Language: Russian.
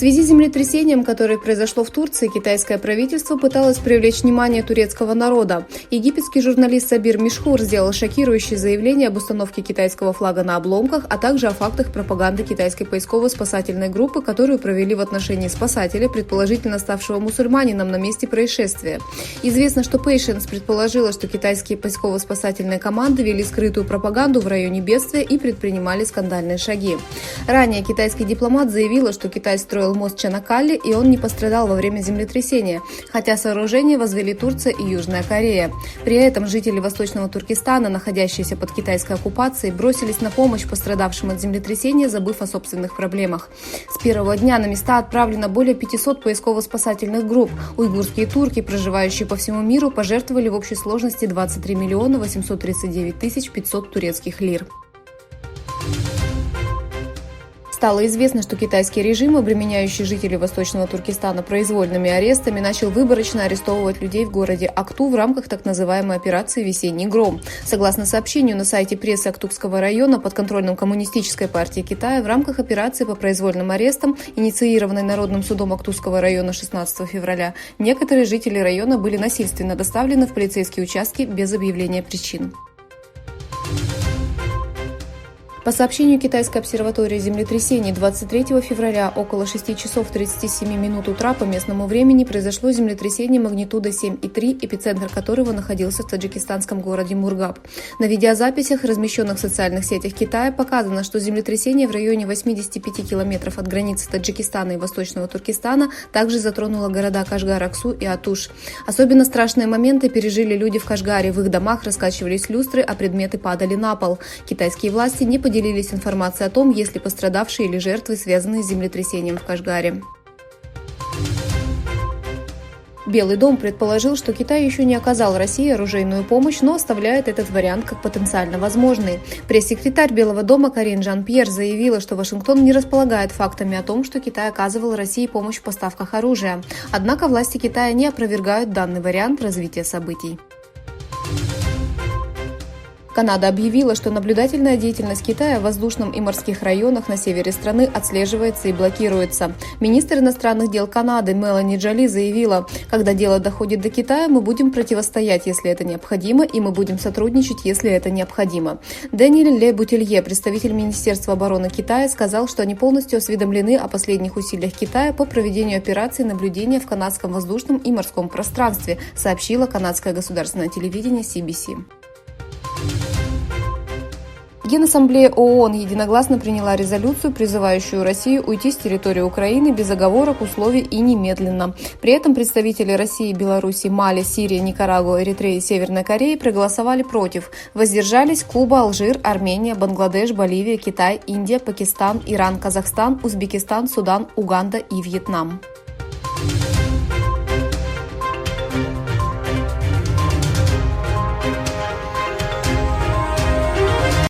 связи с землетрясением, которое произошло в Турции, китайское правительство пыталось привлечь внимание турецкого народа. Египетский журналист Сабир Мишхур сделал шокирующее заявление об установке китайского флага на обломках, а также о фактах пропаганды китайской поисково-спасательной группы, которую провели в отношении спасателя, предположительно ставшего мусульманином на месте происшествия. Известно, что Patience предположила, что китайские поисково-спасательные команды вели скрытую пропаганду в районе бедствия и предпринимали скандальные шаги. Ранее китайский дипломат заявила, что Китай строил мост Чанакалли, и он не пострадал во время землетрясения, хотя сооружение возвели Турция и Южная Корея. При этом жители Восточного Туркестана, находящиеся под китайской оккупацией, бросились на помощь пострадавшим от землетрясения, забыв о собственных проблемах. С первого дня на места отправлено более 500 поисково-спасательных групп. Уйгурские турки, проживающие по всему миру, пожертвовали в общей сложности 23 миллиона 839 тысяч 500 турецких лир. Стало известно, что китайский режим, обременяющий жителей Восточного Туркестана произвольными арестами, начал выборочно арестовывать людей в городе Акту в рамках так называемой операции «Весенний гром». Согласно сообщению на сайте прессы Актукского района подконтрольном Коммунистической партии Китая, в рамках операции по произвольным арестам, инициированной Народным судом Актукского района 16 февраля, некоторые жители района были насильственно доставлены в полицейские участки без объявления причин. По сообщению Китайской обсерватории землетрясений, 23 февраля около 6 часов 37 минут утра по местному времени произошло землетрясение магнитудой 7,3, эпицентр которого находился в таджикистанском городе Мургаб. На видеозаписях, размещенных в социальных сетях Китая, показано, что землетрясение в районе 85 километров от границы Таджикистана и Восточного Туркестана также затронуло города Кашгар, Аксу и Атуш. Особенно страшные моменты пережили люди в Кашгаре. В их домах раскачивались люстры, а предметы падали на пол. Китайские власти не поделились информацией о том, есть ли пострадавшие или жертвы, связанные с землетрясением в Кашгаре. Белый дом предположил, что Китай еще не оказал России оружейную помощь, но оставляет этот вариант как потенциально возможный. Пресс-секретарь Белого дома Карин Жан-Пьер заявила, что Вашингтон не располагает фактами о том, что Китай оказывал России помощь в поставках оружия. Однако власти Китая не опровергают данный вариант развития событий. Канада объявила, что наблюдательная деятельность Китая в воздушном и морских районах на севере страны отслеживается и блокируется. Министр иностранных дел Канады Мелани Джоли заявила: «Когда дело доходит до Китая, мы будем противостоять, если это необходимо, и мы будем сотрудничать, если это необходимо». Дэниэль Ле Бутилье, представитель Министерства обороны Китая, сказал, что они полностью осведомлены о последних усилиях Китая по проведению операций наблюдения в канадском воздушном и морском пространстве, сообщило канадское государственное телевидение CBC. Генассамблея ООН единогласно приняла резолюцию, призывающую Россию уйти с территории Украины без оговорок, условий и немедленно. При этом представители России, Беларуси, Мали, Сирии, Никарагуа, Эритреи и Северной Кореи проголосовали против. Воздержались Куба, Алжир, Армения, Бангладеш, Боливия, Китай, Индия, Пакистан, Иран, Казахстан, Узбекистан, Судан, Уганда и Вьетнам.